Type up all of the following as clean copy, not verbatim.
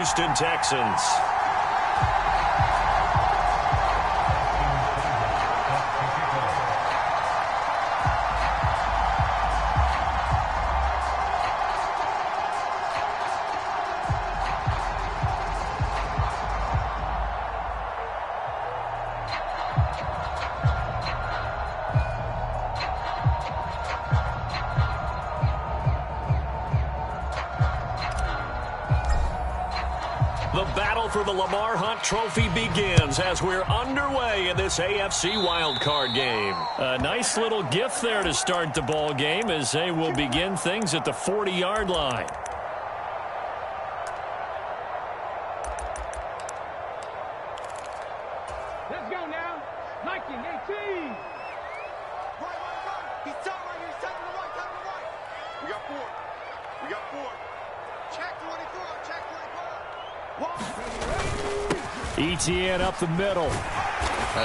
Houston Texans. The battle for the Lamar Hunt Trophy begins as we're underway in this AFC wildcard game. A nice little gift there to start the ball game as they will begin things at the 40-yard line. Let's go now. 1918. Right. He's turning right here. He's turning to the right. Turning to the right. We got four. We got four. Check 24. Check 24. Etienne up the middle.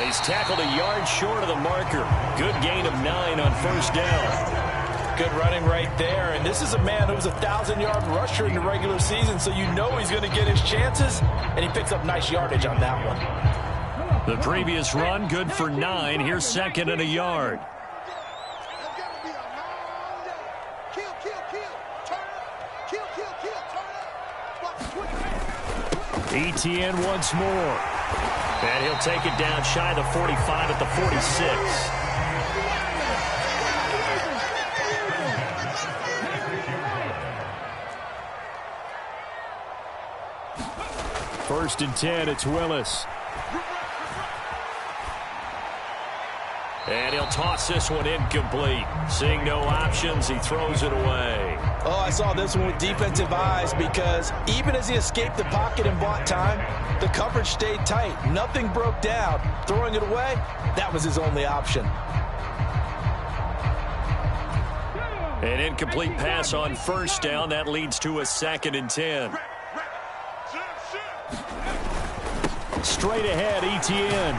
He's tackled a yard short of the marker. Good gain of 9 on first down. Good running right there. And this is a man who was a 1,000-yard rusher in the regular season, so you know he's going to get his chances, and he picks up nice yardage on that one. The previous run, good for 9. Here's second and a yard. That's going to be a long day. Kill. Turn up. Kill. Turn up. Watch. Etienne once more. And he'll take it down shy of the 45 at the 46. First and 10, it's Willis. And he'll toss this one incomplete. Seeing no options, he throws it away. Oh, I saw this one with defensive eyes because even as he escaped the pocket and bought time, the coverage stayed tight. Nothing broke down. Throwing it away, that was his only option. An incomplete pass on first down. That leads to a second and 10. Straight ahead, Etienne.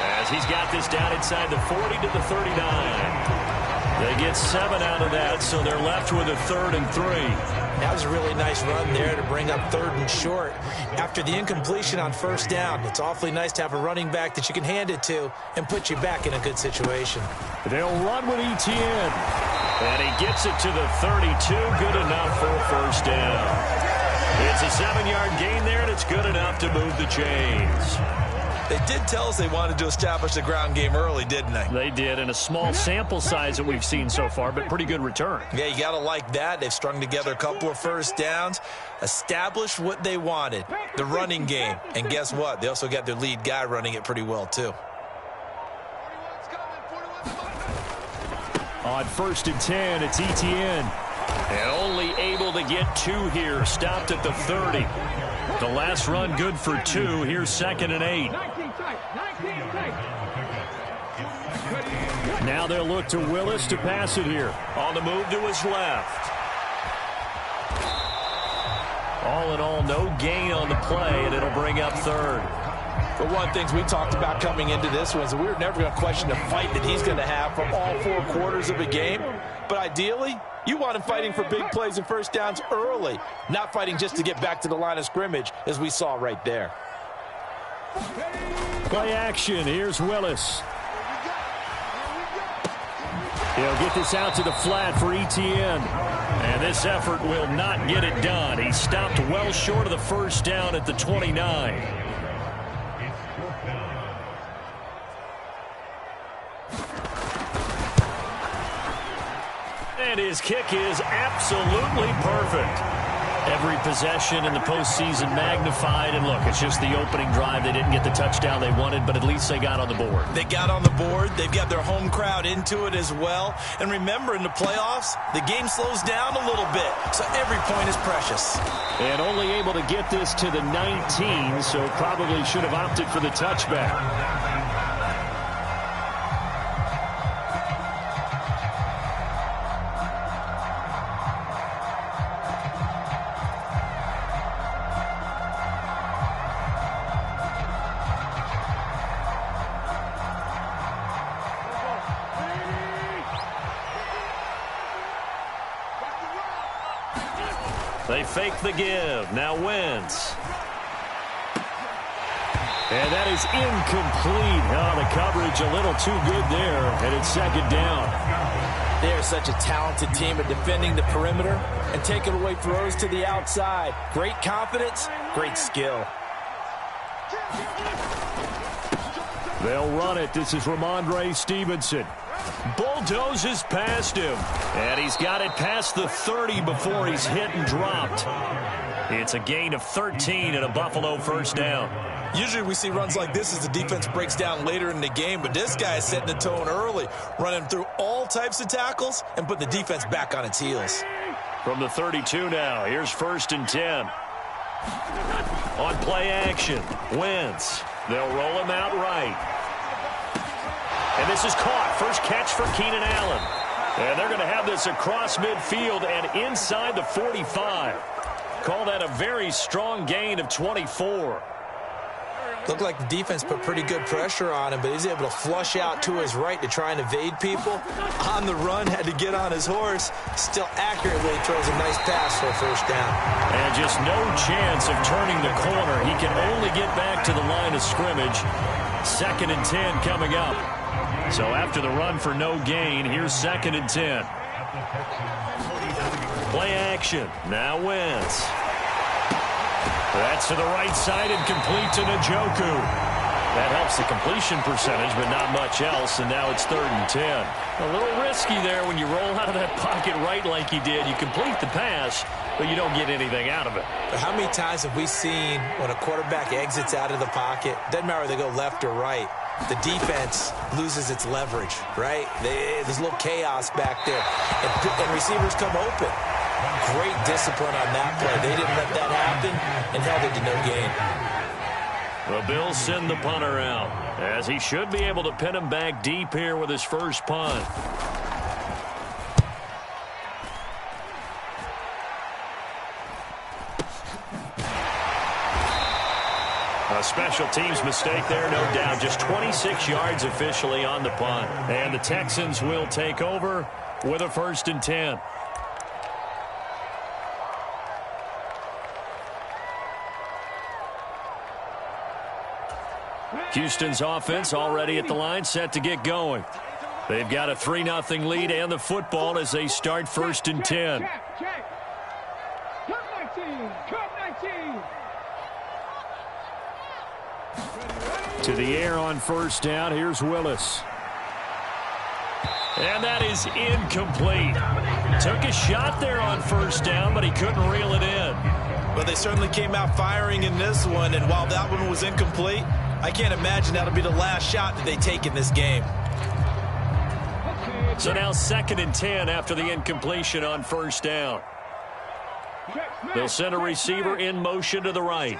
As he's got this down inside the 40 to the 39. They get 7 out of that, so they're left with a 3rd and 3. That was a really nice run there to bring up 3rd and short. After the incompletion on first down, it's awfully nice to have a running back that you can hand it to and put you back in a good situation. They'll run with Etienne. And he gets it to the 32. Good enough for a first down. It's a 7-yard gain there, and it's good enough to move the chains. They did tell us they wanted to establish the ground game early, didn't they? They did, in a small sample size that we've seen so far, but pretty good return. Yeah, you got to like that. They've strung together a couple of first downs, established what they wanted, the running game. And guess what? They also got their lead guy running it pretty well, too. On first and 10, it's Etienne. And only able to get 2 here. Stopped at the 30. The last run good for 2. Here's second and 8. Now they'll look to Willis to pass it here. On the move to his left. All in all, no gain on the play, and it'll bring up 3rd. But one of the things we talked about coming into this one is that we were never going to question the fight that he's going to have for all 4 quarters of a game. But ideally, you want him fighting for big plays and first downs early, not fighting just to get back to the line of scrimmage, as we saw right there. Play action. Here's Willis. He'll get this out to the flat for Etienne. And this effort will not get it done. He stopped well short of the first down at the 29. And his kick is absolutely perfect. Every possession in the postseason magnified. And look, it's just the opening drive. They didn't get the touchdown they wanted, but at least they got on the board. They got on the board. They've got their home crowd into it as well. And remember, in the playoffs, the game slows down a little bit. So every point is precious. And only able to get this to the 19, so probably should have opted for the touchback. They fake the give. Now Wentz. And that is incomplete. Oh, the coverage a little too good there, and it's second down. They are such a talented team at defending the perimeter and taking away throws to the outside. Great confidence, great skill. They'll run it. This is Ramondre Stevenson. Bulldozes past him. And he's got it past the 30 before he's hit and dropped. It's a gain of 13 and a Buffalo first down. Usually we see runs like this as the defense breaks down later in the game, but this guy is setting the tone early, running through all types of tackles and putting the defense back on its heels. From the 32 now, here's 1st and 10. On play action, Wentz. They'll roll him out right. And this is caught. First catch for Keenan Allen. And they're going to have this across midfield and inside the 45. Call that a very strong gain of 24. Looked like the defense put pretty good pressure on him, but he's able to flush out to his right to try and evade people. On the run, had to get on his horse. Still accurately throws a nice pass for a first down. And just no chance of turning the corner. He can only get back to the line of scrimmage. 2nd and 10 coming up. So after the run for no gain, here's 2nd and 10. Play action. Now Wentz. That's to the right side and complete to Njoku. That helps the completion percentage, but not much else, and now it's 3rd and 10. A little risky there when you roll out of that pocket right like he did. You complete the pass, but you don't get anything out of it. But how many times have we seen when a quarterback exits out of the pocket, doesn't matter whether they go left or right, the defense loses its leverage, right? There's a little chaos back there, and receivers come open. Great discipline on that play. They didn't let that happen and held it to no gain. The Bills send the punter out, as he should be able to pin him back deep here with his first punt. A special teams mistake there, no doubt. Just 26 yards officially on the punt. And the Texans will take over with a 1st and 10. Houston's offense already at the line, set to get going. They've got a 3-0 lead and the football as they start 1st and 10. Check. Cut 19. Cut 19. To the air on 1st down. Here's Willis. And that is incomplete. Took a shot there on 1st down, but he couldn't reel it in. But they certainly came out firing in this one, and while that one was incomplete, I can't imagine that'll be the last shot that they take in this game. So now 2nd and 10 after the incompletion on 1st down. They'll send a receiver in motion to the right.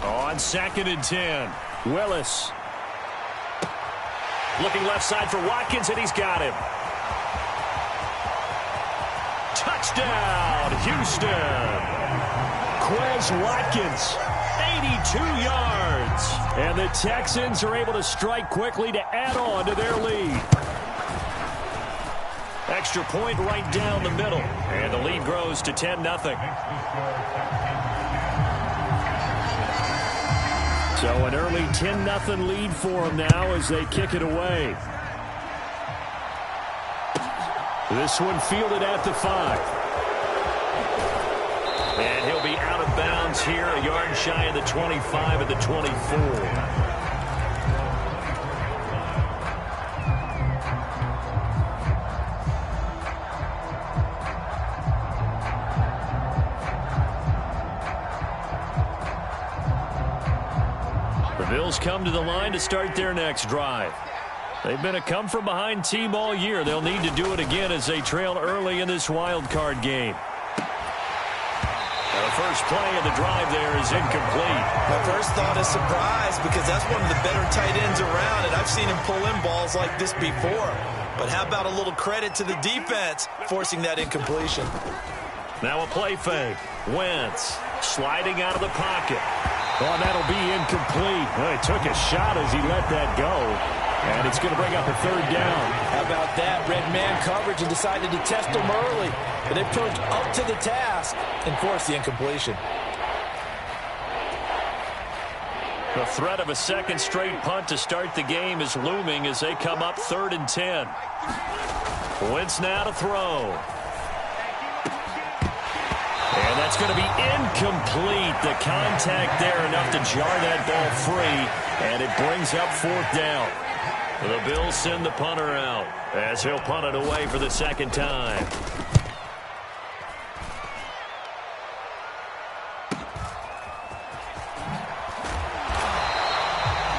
On 2nd and 10, Willis. Looking left side for Watkins, and he's got him. Touchdown, Houston. Quez Watkins, 82 yards. And the Texans are able to strike quickly to add on to their lead. Extra point right down the middle. And the lead grows to 10-0. So an early 10-0 lead for them now as they kick it away. This one fielded at the 5. And he'll be out of bounds here, a yard shy of the 25 at the 24. The Bills come to the line to start their next drive. They've been a come-from-behind team all year. They'll need to do it again as they trail early in this wild card game. The first play of the drive there is incomplete. My first thought is surprise because that's one of the better tight ends around, and I've seen him pull in balls like this before. But how about a little credit to the defense forcing that incompletion? Now a play fake. Wentz sliding out of the pocket. Oh, that'll be incomplete. Well, he took a shot as he let that go. And it's going to bring up a third down. How about that? Red man coverage and decided to test them early. But they proved up to the task and forced the incompletion. The threat of a second straight punt to start the game is looming as they come up 3rd and 10. Wentz now to throw. And that's going to be incomplete. The contact there enough to jar that ball free. And it brings up 4th down. The Bills send the punter out as he'll punt it away for the second time.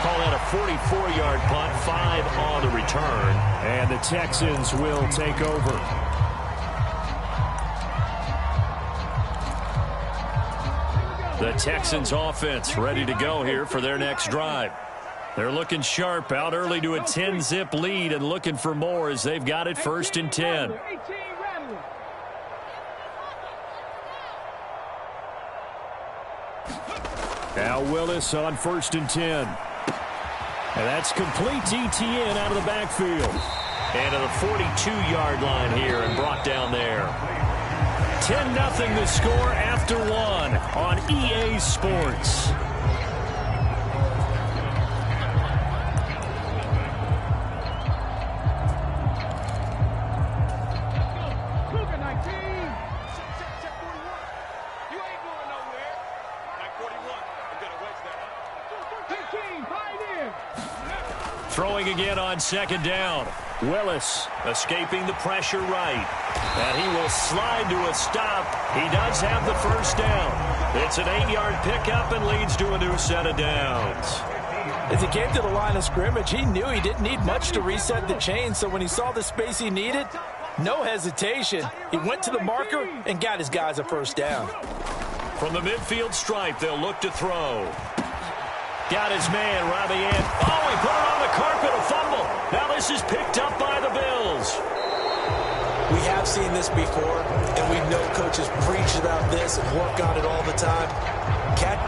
Call that a 44-yard punt, 5 on the return. And the Texans will take over. The Texans offense ready to go here for their next drive. They're looking sharp, out early to a 10-zip lead and looking for more as they've got it 1st and 10. Now Willis on 1st and 10. And that's complete to Etienne out of the backfield. And to the 42-yard line here and brought down there. 10-0 the score after 1 on EA Sports. Throwing again on 2nd down. Willis escaping the pressure right. And he will slide to a stop. He does have the 1st down. It's an 8-yard pickup and leads to a new set of downs. As he came to the line of scrimmage, he knew he didn't need much to reset the chain. So when he saw the space he needed, no hesitation. He went to the marker and got his guys a 1st down. From the midfield stripe, they'll look to throw. Got his man, Robbie Ant. Oh, he put it on the carpet, a fumble. Now this is picked up by the Bills. We have seen this before, and we know coaches preach about this and work on it all the time.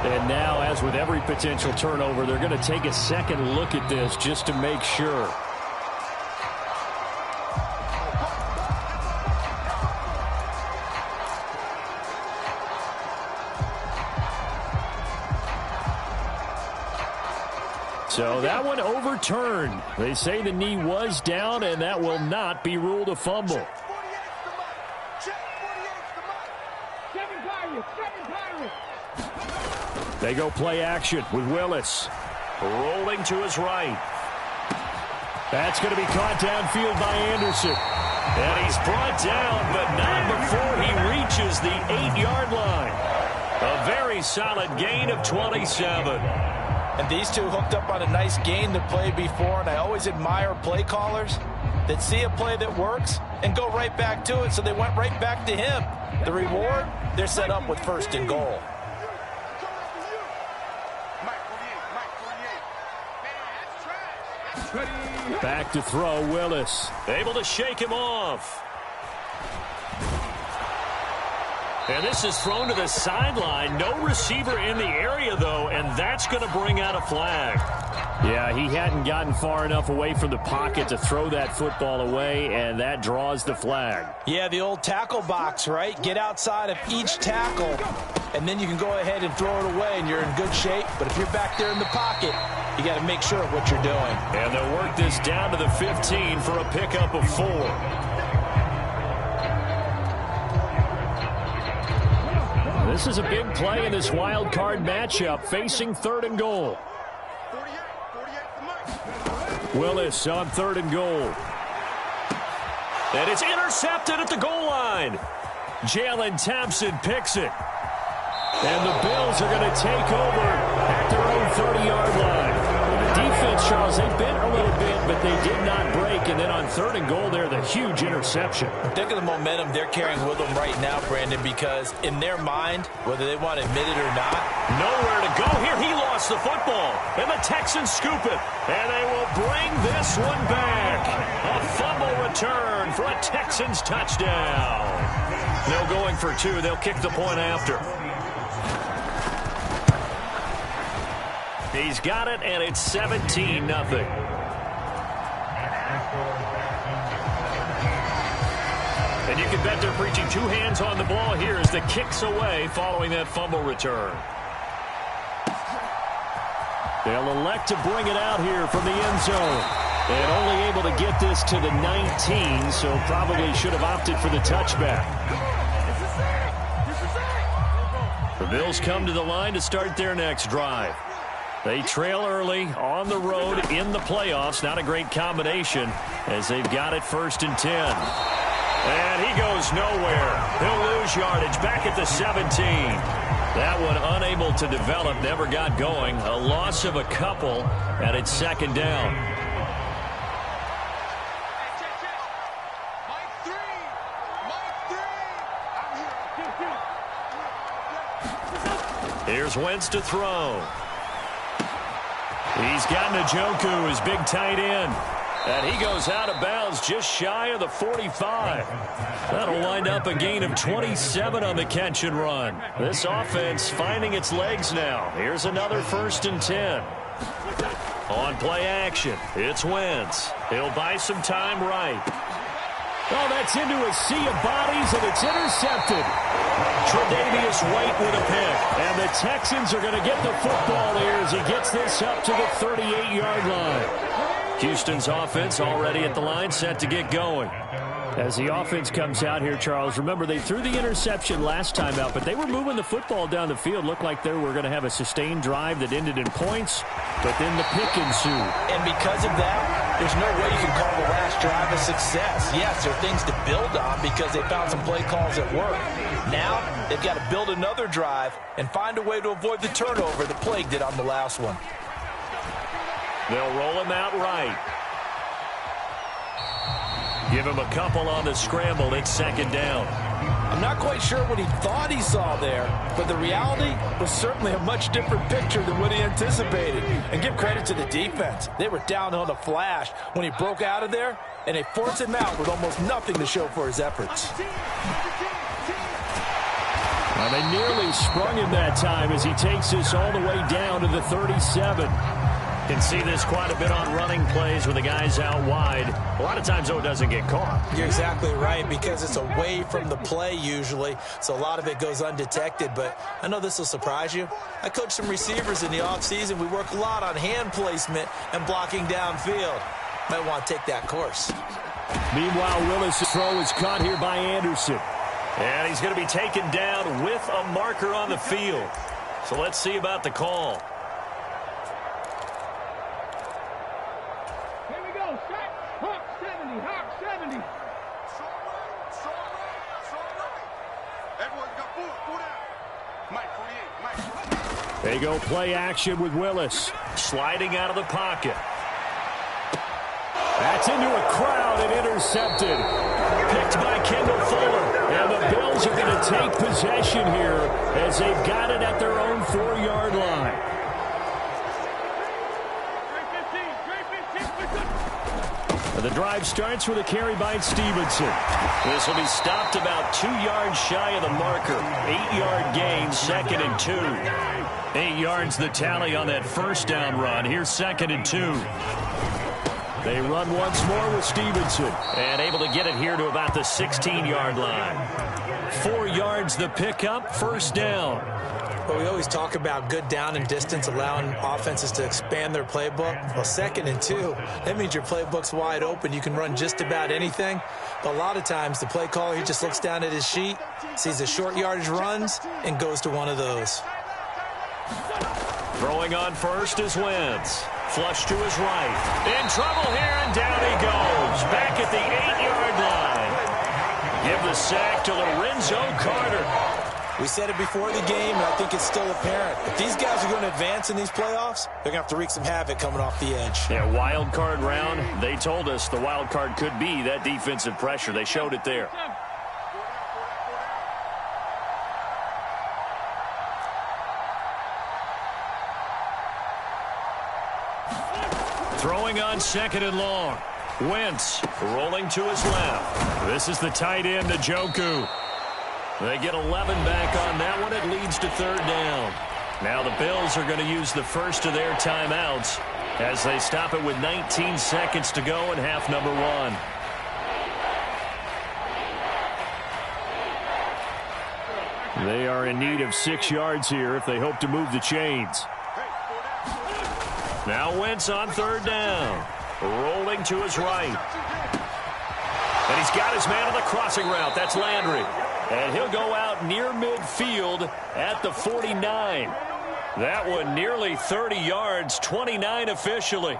And now, as with every potential turnover, they're going to take a second look at this just to make sure. So that one overturned. They say the knee was down, and that will not be ruled a fumble. They go play action with Willis. Rolling to his right. That's going to be caught downfield by Anderson. And he's brought down, but not before he reaches the 8-yard line. A very solid gain of 27. And these two hooked up on a nice game that played before, and I always admire play callers that see a play that works and go right back to it, so they went right back to him. The reward, they're set up with 1st and goal. Back to throw, Willis. Able to shake him off. And this is thrown to the sideline. No receiver in the area, though, and that's going to bring out a flag. Yeah, he hadn't gotten far enough away from the pocket to throw that football away, and that draws the flag. Yeah, the old tackle box, right? Get outside of each tackle, and then you can go ahead and throw it away, and you're in good shape. But if you're back there in the pocket, you got to make sure of what you're doing. And they'll work this down to the 15 for a pickup of 4. This is a big play in this wild card matchup, facing 3rd and goal. Willis on 3rd and goal. And it's intercepted at the goal line. Jalen Thompson picks it. And the Bills are going to take over at their own 30-yard line. The defense, Charles, they bent a little bit, but they did not break. And then on 3rd and goal there, the huge interception. Think of the momentum they're carrying with them right now, Brandon, because in their mind, whether they want to admit it or not, nowhere to go here. He lost the football, and the Texans scoop it. And they will bring this one back. A fumble return for a Texans touchdown. No going for 2. They'll kick the point after. He's got it, and it's 17-0. And you can bet they're preaching two hands on the ball here as the kick's away following that fumble return. They'll elect to bring it out here from the end zone. And only able to get this to the 19, so probably should have opted for the touchback. The Bills come to the line to start their next drive. They trail early on the road in the playoffs. Not a great combination as they've got it 1st and 10. And he goes nowhere. He'll lose yardage back at the 17. That one unable to develop, never got going. A loss of a couple, and it's 2nd down. Here's Wentz to throw. He's got Njoku, his big tight end. And he goes out of bounds just shy of the 45. That'll wind up a gain of 27 on the catch and run. This offense finding its legs now. Here's another 1st and 10. On play action, it's Wentz. He'll buy some time right. Oh, that's into a sea of bodies, and it's intercepted. Tre'Davious White with a pick. And the Texans are going to get the football here as he gets this up to the 38-yard line. Houston's offense already at the line, set to get going. As the offense comes out here, Charles, remember they threw the interception last time out, but they were moving the football down the field. Looked like they were going to have a sustained drive that ended in points, but then the pick ensued. And because of that, there's no way you can call the last drive a success. Yes, there are things to build on because they found some play calls that work. Now, they've got to build another drive and find a way to avoid the turnover that plagued it on the last one. They'll roll him out right. Give him a couple on the scramble. It's 2nd down. I'm not quite sure what he thought he saw there, but the reality was certainly a much different picture than what he anticipated. And give credit to the defense. They were down on a flash when he broke out of there, and they forced him out with almost nothing to show for his efforts. Well, they nearly sprung him that time as he takes this all the way down to the 37. Can see this quite a bit on running plays with the guys out wide. A lot of times, though, it doesn't get caught. You're exactly right, because it's away from the play usually, so a lot of it goes undetected. But I know this will surprise you. I coach some receivers in the offseason. We work a lot on hand placement and blocking downfield. Might want to take that course. Meanwhile, Willis' throw is caught here by Anderson. And he's going to be taken down with a marker on the field. So let's see about the call. They go play action with Willis. Sliding out of the pocket. That's into a crowd and intercepted. Picked by Kendall Fuller. And the Bills are going to take possession here as they've got it at their own 4-yard line. The drive starts with a carry by Stevenson. This will be stopped about 2 yards shy of the marker. 8-yard gain, 2nd and 2. 8 yards the tally on that first down run. Here's 2nd and 2. They run once more with Stevenson. And able to get it here to about the 16-yard line. 4 yards the pickup, 1st down. Well, we always talk about good down and distance, allowing offenses to expand their playbook. Well, 2nd and 2, that means your playbook's wide open. You can run just about anything. But a lot of times, the play caller, he just looks down at his sheet, sees the short yardage runs, and goes to one of those. Throwing on first is Wentz. Flush to his right. In trouble here, and down he goes. Back at the 8-yard line. Give the sack to Lorenzo Carter. We said it before the game, and I think it's still apparent. If these guys are going to advance in these playoffs, they're going to have to wreak some havoc coming off the edge. Yeah, wild card round. They told us the wild card could be that defensive pressure. They showed it there. Throwing on 2nd and long. Wentz rolling to his left. This is the tight end, Njoku. They get 11 back on that one. It leads to 3rd down. Now the Bills are going to use the first of their timeouts as they stop it with 19 seconds to go in half number 1. They are in need of 6 yards here if they hope to move the chains. Now Wentz on 3rd down. Rolling to his right. And he's got his man on the crossing route. That's Landry. And he'll go out near midfield at the 49. That one nearly 30 yards, 29 officially.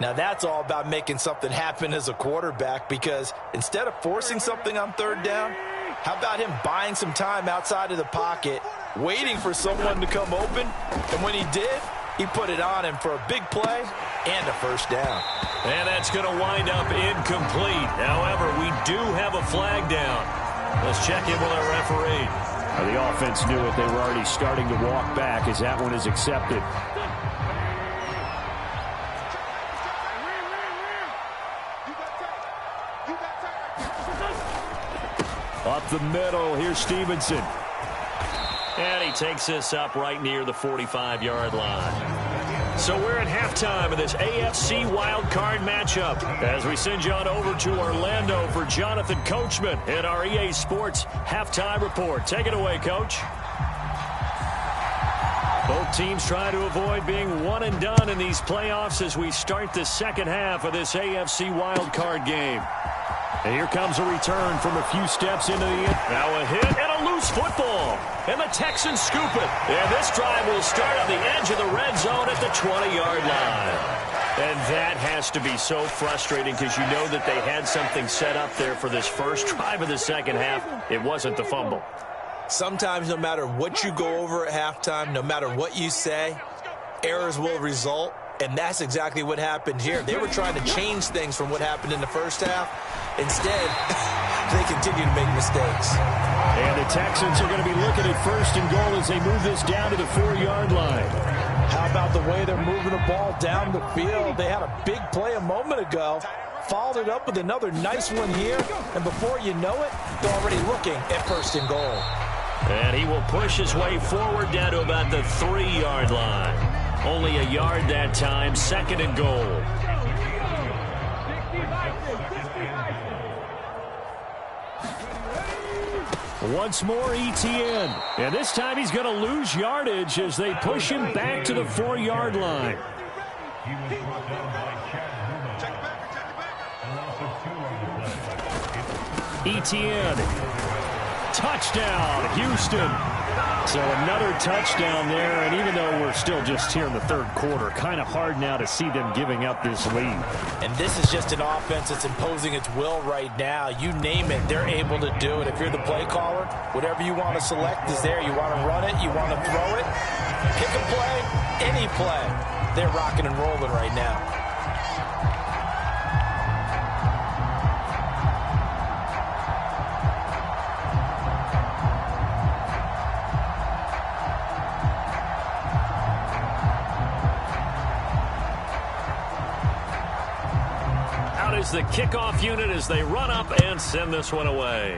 Now that's all about making something happen as a quarterback, because instead of forcing something on 3rd down, how about him buying some time outside of the pocket, waiting for someone to come open, and when he did, he put it on him for a big play and a 1st down. And that's going to wind up incomplete. However, we do have a flag down. Let's check in with our referee. The offense knew it. They were already starting to walk back as that one is accepted. Up the middle, here's Stevenson. And he takes this up right near the 45-yard line. So we're at halftime of this AFC wildcard matchup as we send you on over to Orlando for Jonathan Coachman in our EA Sports Halftime Report. Take it away, Coach. Both teams try to avoid being one and done in these playoffs as we start the second half of this AFC wildcard game. And here comes a return from a few steps into the end. Now a hit and a loose football. And the Texans scoop it. And this drive will start on the edge of the red zone at the 20-yard line. And that has to be so frustrating because you know that they had something set up there for this first drive of the second half. It wasn't the fumble. Sometimes no matter what you go over at halftime, no matter what you say, errors will result. And that's exactly what happened here. They were trying to change things from what happened in the first half. Instead, they continue to make mistakes. And the Texans are going to be looking at 1st and goal as they move this down to the 4-yard line. How about the way they're moving the ball down the field? They had a big play a moment ago. Followed it up with another nice one here. And before you know it, they're already looking at 1st and goal. And he will push his way forward down to about the 3-yard line. Only a yard that time, 2nd and goal. Once more, Etienne. And this time he's going to lose yardage as they push him back to the 4-yard line. Etienne. Touchdown, Houston. So another touchdown there, and even though we're still just here in the 3rd quarter, kind of hard now to see them giving up this lead. And this is just an offense that's imposing its will right now. You name it, they're able to do it. If you're the play caller, whatever you want to select is there. You want to run it, you want to throw it, pick a play, any play. They're rocking and rolling right now. Is the kickoff unit as they run up and send this one away.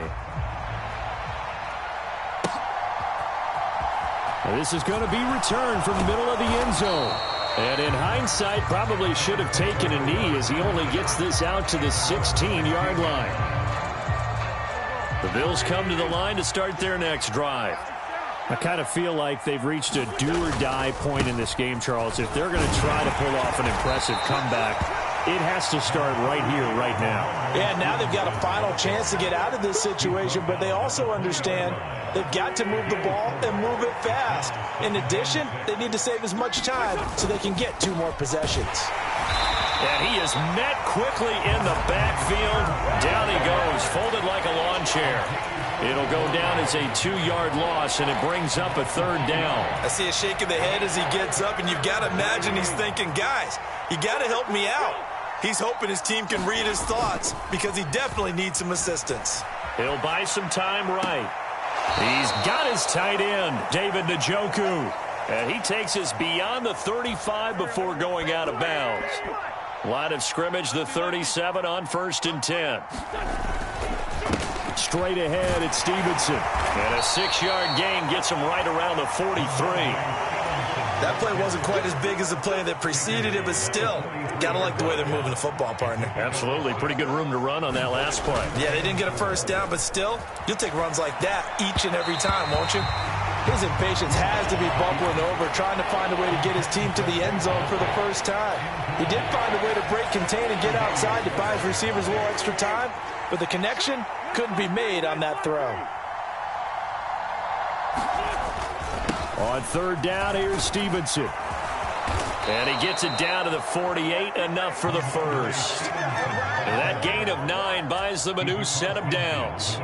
This is going to be returned from the middle of the end zone. And in hindsight, probably should have taken a knee as he only gets this out to the 16-yard line. The Bills come to the line to start their next drive. I kind of feel like they've reached a do-or-die point in this game, Charles. If they're going to try to pull off an impressive comeback, it has to start right here, right now. Yeah, now they've got a final chance to get out of this situation, but they also understand they've got to move the ball and move it fast. In addition, they need to save as much time so they can get 2 more possessions. And he is met quickly in the backfield. Down he goes, folded like a lawn chair. It'll go down as a 2-yard loss, and it brings up a 3rd down. I see a shake of the head as he gets up, and you've got to imagine he's thinking, guys, you got to help me out. He's hoping his team can read his thoughts because he definitely needs some assistance. He'll buy some time right. He's got his tight end, David Njoku. And he takes us beyond the 35 before going out of bounds. Line of scrimmage, the 37 on 1st and 10. Straight ahead, it's Stevenson. And a 6-yard gain gets him right around the 43. That play wasn't quite as big as the play that preceded it, but still, got to like the way they're moving the football, partner. Absolutely. Pretty good room to run on that last play. Yeah, they didn't get a first down, but still, you'll take runs like that each and every time, won't you? His impatience has to be bubbling over, trying to find a way to get his team to the end zone for the first time. He did find a way to break, contain, and get outside to buy his receivers a little extra time, but the connection couldn't be made on that throw. On third down, here's Stevenson. And he gets it down to the 48, enough for the first. And that gain of 9 buys them a new set of downs.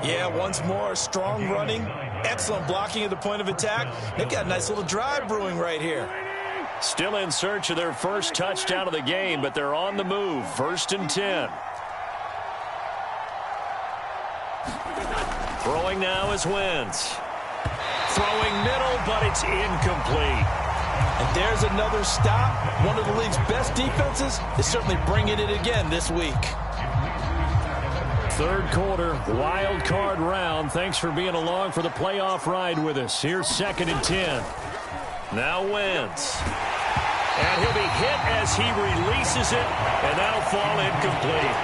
Yeah, once more, strong running, excellent blocking at the point of attack. They've got a nice little drive brewing right here. Still in search of their first touchdown of the game, but they're on the move. 1st and 10. Throwing now is Wentz. Throwing middle, but it's incomplete. And there's another stop. One of the league's best defenses is certainly bringing it again this week. Third quarter, wild card round. Thanks for being along for the playoff ride with us. Here's 2nd and 10. Now Wentz. And he'll be hit as he releases it, and that'll fall incomplete.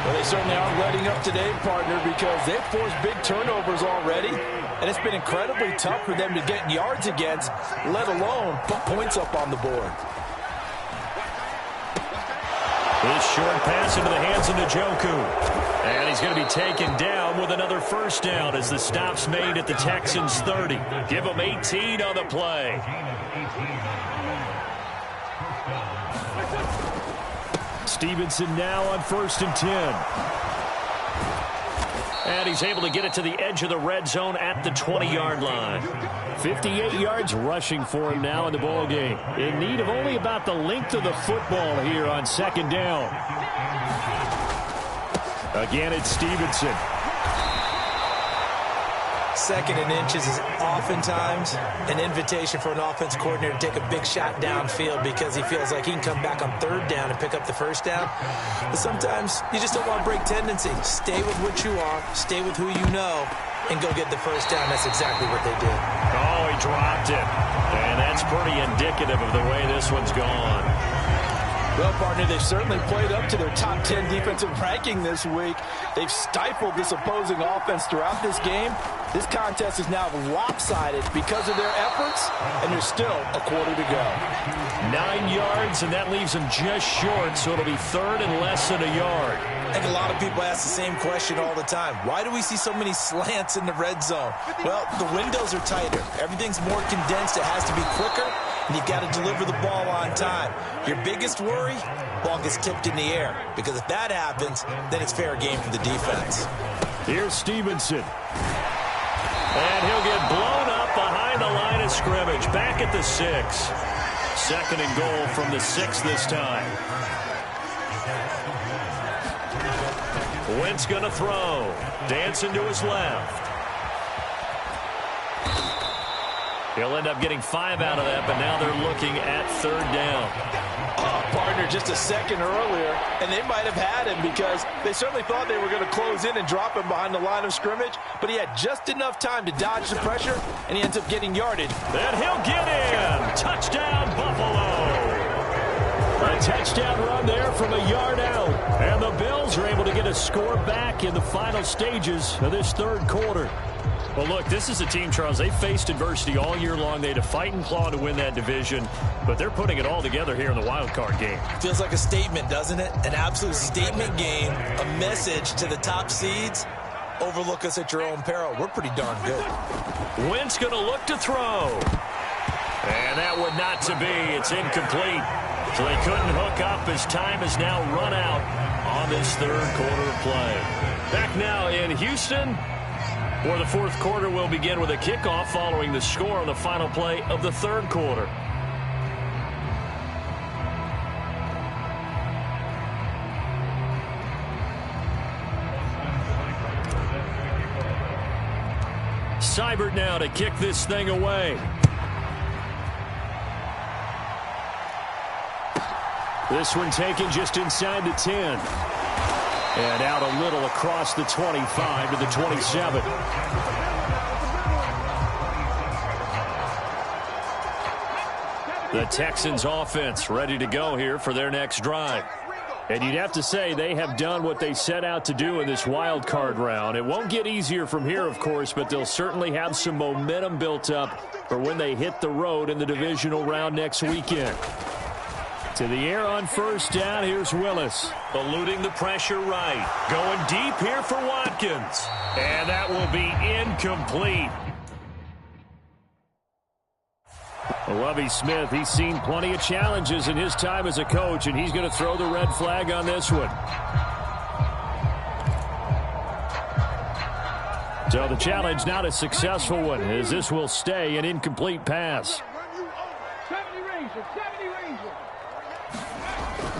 Well, they certainly aren't letting up today, partner, because they've forced big turnovers already, and it's been incredibly tough for them to get yards against, let alone put points up on the board. This short pass into the hands of Njoku. And he's going to be taken down with another first down as the stop's made at the Texans' 30. Give them 18 on the play. Stevenson now on 1st and 10. And he's able to get it to the edge of the red zone at the 20-yard line. 58 yards rushing for him now in the ball game. In need of only about the length of the football here on 2nd down. Again, it's Stevenson. 2nd and inches is oftentimes an invitation for an offense coordinator to take a big shot downfield because he feels like he can come back on 3rd down and pick up the first down. But sometimes you just don't want to break tendency. Stay with what you are, stay with who you know, and go get the first down. That's exactly what they did. Oh, he dropped it. And that's pretty indicative of the way this one's gone. Well, partner, they've certainly played up to their top 10 defensive ranking this week. They've stifled this opposing offense throughout this game. This contest is now lopsided because of their efforts, and there's still a quarter to go. 9 yards, and that leaves them just short, so it'll be 3rd and less than a yard. I think a lot of people ask the same question all the time. Why do we see so many slants in the red zone? Well, the windows are tighter. Everything's more condensed. It has to be quicker, and you've got to deliver the ball on time. Your biggest worry, ball gets tipped in the air, because if that happens, then it's fair game for the defense. Here's Stevenson. And he'll get blown up behind the line of scrimmage. Back at the 6. 2nd and goal from the 6 this time. Wentz going to throw. Dancing to his left. He'll end up getting 5 out of that, but now they're looking at 3rd down. Partner, just a second earlier, and they might have had him because they certainly thought they were going to close in and drop him behind the line of scrimmage, but he had just enough time to dodge the pressure, and he ends up getting yardage. And he'll get in. Touchdown, Buffalo. A touchdown run there from a yard out. And the Bills are able to get a score back in the final stages of this 3rd quarter. Well, look, this is a team, Charles, they faced adversity all year long. They had to fight and claw to win that division, but they're putting it all together here in the wild card game. Feels like a statement, doesn't it? An absolute statement game, a message to the top seeds. Overlook us at your own peril. We're pretty darn good. Wentz going to look to throw. And that would not to be. It's incomplete. So they couldn't hook up as time has now run out on this 3rd quarter of play. Back now in Houston, where the 4th quarter will begin with a kickoff following the score on the final play of the 3rd quarter. Seibert now to kick this thing away. This one taken just inside the 10. And out a little across the 25 to the 27. The Texans offense ready to go here for their next drive. And you'd have to say they have done what they set out to do in this wild card round. It won't get easier from here, of course, but they'll certainly have some momentum built up for when they hit the road in the divisional round next weekend. To the air on first down, here's Willis. Eluding the pressure right. Going deep here for Watkins. And that will be incomplete. Lovie Smith, he's seen plenty of challenges in his time as a coach, and he's going to throw the red flag on this one. So the challenge not a successful one, as this will stay an incomplete pass. 70 Ranger.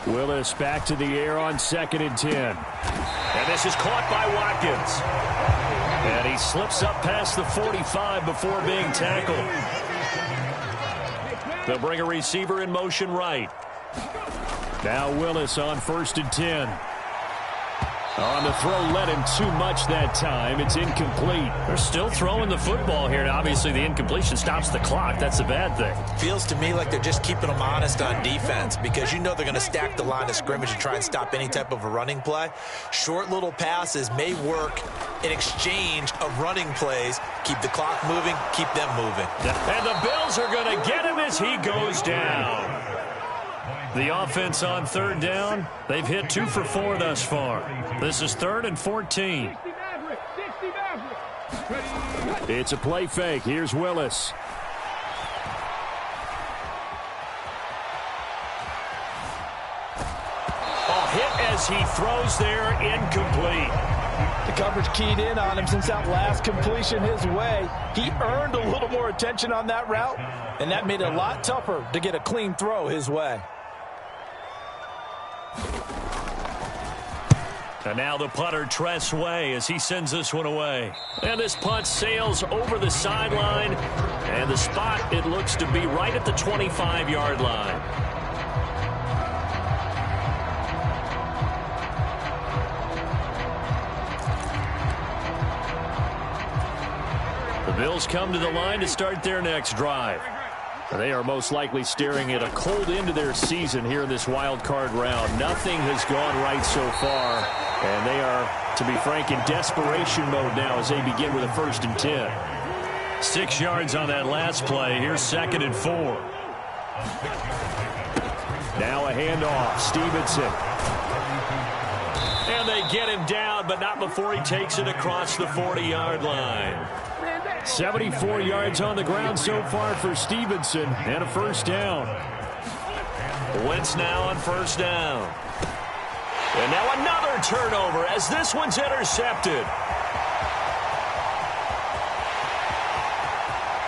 Willis back to the air on 2nd and 10. And this is caught by Watkins. And he slips up past the 45 before being tackled. They'll bring a receiver in motion right. Now Willis on 1st and 10. On the throw, led him too much that time. It's incomplete. They're still throwing the football here. Now, obviously, the incompletion stops the clock. That's a bad thing. Feels to me like they're just keeping them honest on defense, because you know they're going to stack the line of scrimmage and try and stop any type of a running play. Short little passes may work in exchange of running plays. Keep the clock moving, keep them moving. And the Bills are going to get him as he goes down. The offense on 3rd down, they've hit 2 for 4 thus far. This is 3rd and 14. It's a play fake. Here's Willis. Hit as he throws there, incomplete. The coverage keyed in on him since that last completion his way. He earned a little more attention on that route, and that made it a lot tougher to get a clean throw his way. And now the punter, Tress Way, as he sends this one away. And this punt sails over the sideline. And the spot, it looks to be right at the 25-yard line. The Bills come to the line to start their next drive. They are most likely staring at a cold end to their season here in this wild card round. Nothing has gone right so far, and they are, to be frank, in desperation mode now as they begin with a 1st and 10. 6 yards on that last play. Here's 2nd and 4. Now a handoff. Stevenson. And they get him down, but not before he takes it across the 40-yard line. 74 yards on the ground so far for Stevenson, and a 1st down. Wentz now on 1st down. And now another turnover as this one's intercepted.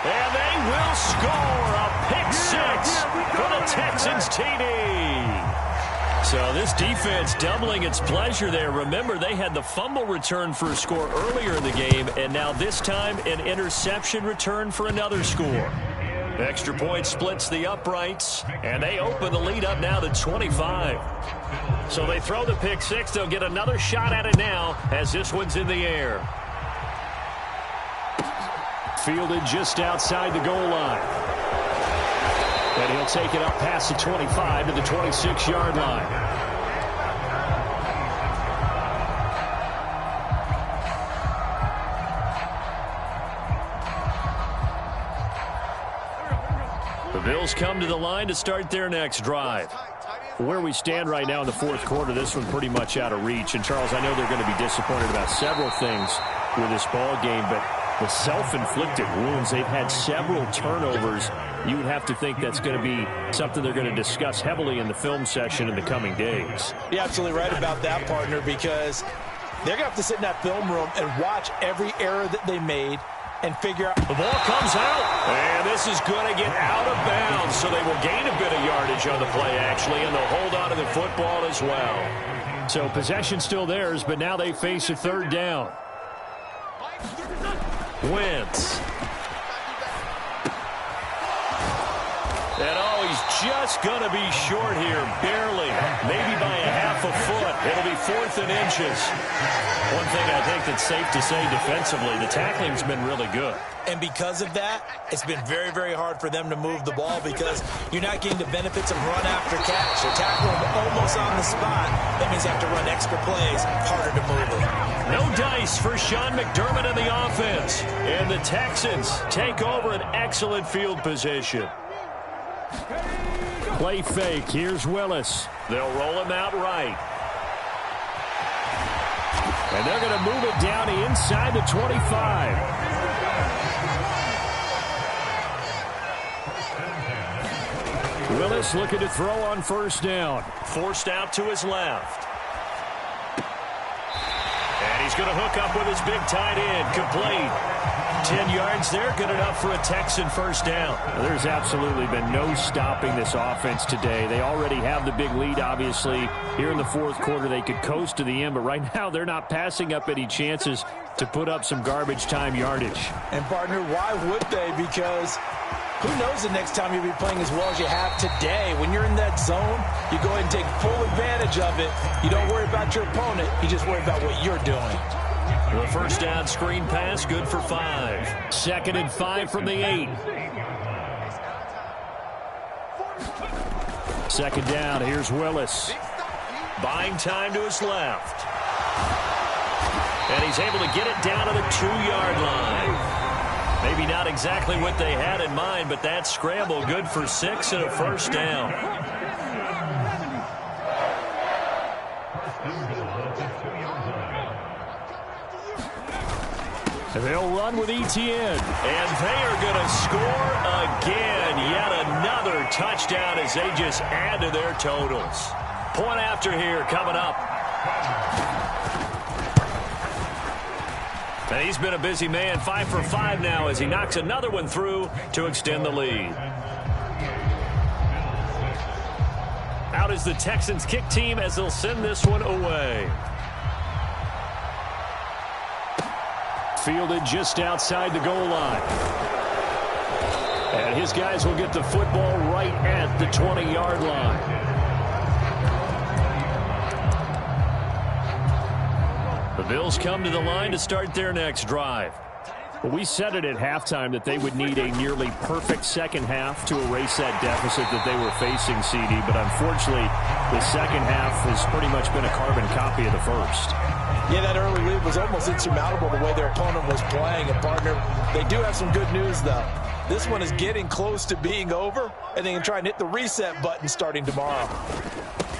And they will score a pick 6 for the Texans TD. So this defense doubling its pleasure there. Remember, they had the fumble return for a score earlier in the game, and now this time an interception return for another score. Extra point splits the uprights, and they open the lead up now to 25. So they throw the pick 6. They'll get another shot at it now as this one's in the air. Fielded just outside the goal line. And he'll take it up past the 25 to the 26-yard line. The Bills come to the line to start their next drive. Where we stand right now in the 4th quarter, this one pretty much out of reach. And, Charles, I know they're going to be disappointed about several things with this ball game, but the self-inflicted wounds, they've had several turnovers. You would have to think that's going to be something they're going to discuss heavily in the film session in the coming days. You're absolutely right about that, partner, because they're going to have to sit in that film room and watch every error that they made and figure out. The ball comes out, and this is going to get out of bounds, so they will gain a bit of yardage on the play, actually, and they'll hold on to the football as well. So possession still theirs, but now they face a 3rd down. Wentz. And, oh, he he's just going to be short here, barely, maybe by a half a foot. It'll be 4th and inches. One thing I think that's safe to say defensively, the tackling's been really good. And because of that, it's been very, very hard for them to move the ball because you're not getting the benefits of run after catch. You're tackling almost on the spot. That means you have to run extra plays, harder to move it. No dice for Sean McDermott in the offense. And the Texans take over an excellent field position. Play fake. Here's Willis. They'll roll him out right. And they're going to move it down inside the 25. Willis looking to throw on 1st down. Forced out to his left. And he's going to hook up with his big tight end. Complete. 10 yards there. Good enough for a Texan 1st down. There's absolutely been no stopping this offense today. They already have the big lead, obviously. Here in the 4th quarter, they could coast to the end. But right now, they're not passing up any chances to put up some garbage time yardage. And, partner, why would they? Because who knows the next time you'll be playing as well as you have today. When you're in that zone, you go ahead and take full advantage of it. You don't worry about your opponent. You just worry about what you're doing. The 1st down screen pass, good for 5. 2nd and 5 from the 8. 2nd down, here's Willis. Buying time to his left. And he's able to get it down to the 2-yard line. Maybe not exactly what they had in mind, but that scramble good for 6 and a 1st down. They'll run with Etienne. And they are going to score again. Yet another touchdown as they just add to their totals. Point after here coming up. And he's been a busy man. 5 for 5 now as he knocks another one through to extend the lead. Out is the Texans kick team as they'll send this one away. Fielded just outside the goal line. And his guys will get the football right at the 20-yard line. The Bills come to the line to start their next drive. Well, we said it at halftime that they would need a nearly perfect second half to erase that deficit that they were facing, CD. But unfortunately, the second half has pretty much been a carbon copy of the first. Yeah, that early lead was almost insurmountable the way their opponent was playing. And, partner, they do have some good news, though. This one is getting close to being over, and they can try and hit the reset button starting tomorrow.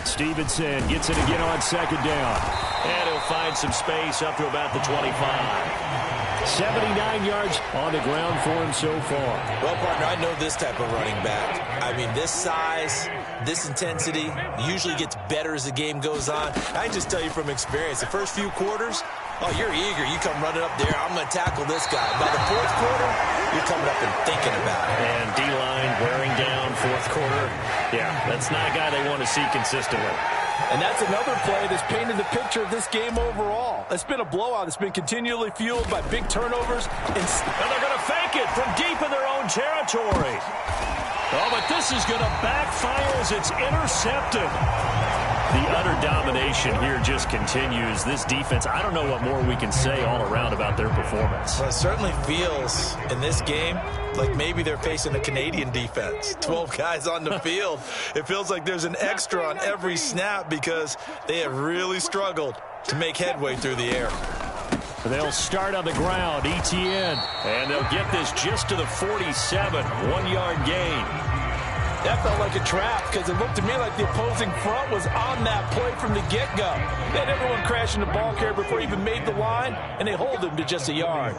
Stevenson gets it again on 2nd down. And he'll find some space up to about the 25. 79 yards on the ground for him so far. Well, partner, I know this type of running back. I mean, this size, this intensity usually gets better as the game goes on. I can just tell you from experience, the first few quarters, oh, you're eager. You come running up there, I'm going to tackle this guy. By the 4th quarter, you're coming up and thinking about it. And D-line wearing down 4th quarter. Yeah, that's not a guy they want to see consistently. And that's another play that's painted the picture of this game overall. It's been a blowout. It's been continually fueled by big turnovers. And they're going to fake it from deep in their own territory. Oh, but this is going to backfire as it's intercepted. The utter domination here just continues. This defense, I don't know what more we can say all around about their performance. Well, it certainly feels in this game like maybe they're facing a Canadian defense. 12 guys on the field. It feels like there's an extra on every snap because they have really struggled to make headway through the air. They'll start on the ground, Etienne. And they'll get this just to the 47, 1-yard gain. That felt like a trap because it looked to me like the opposing front was on that play from the get-go. They had everyone crashing the ball carrier before he even made the line, and they hold him to just a yard.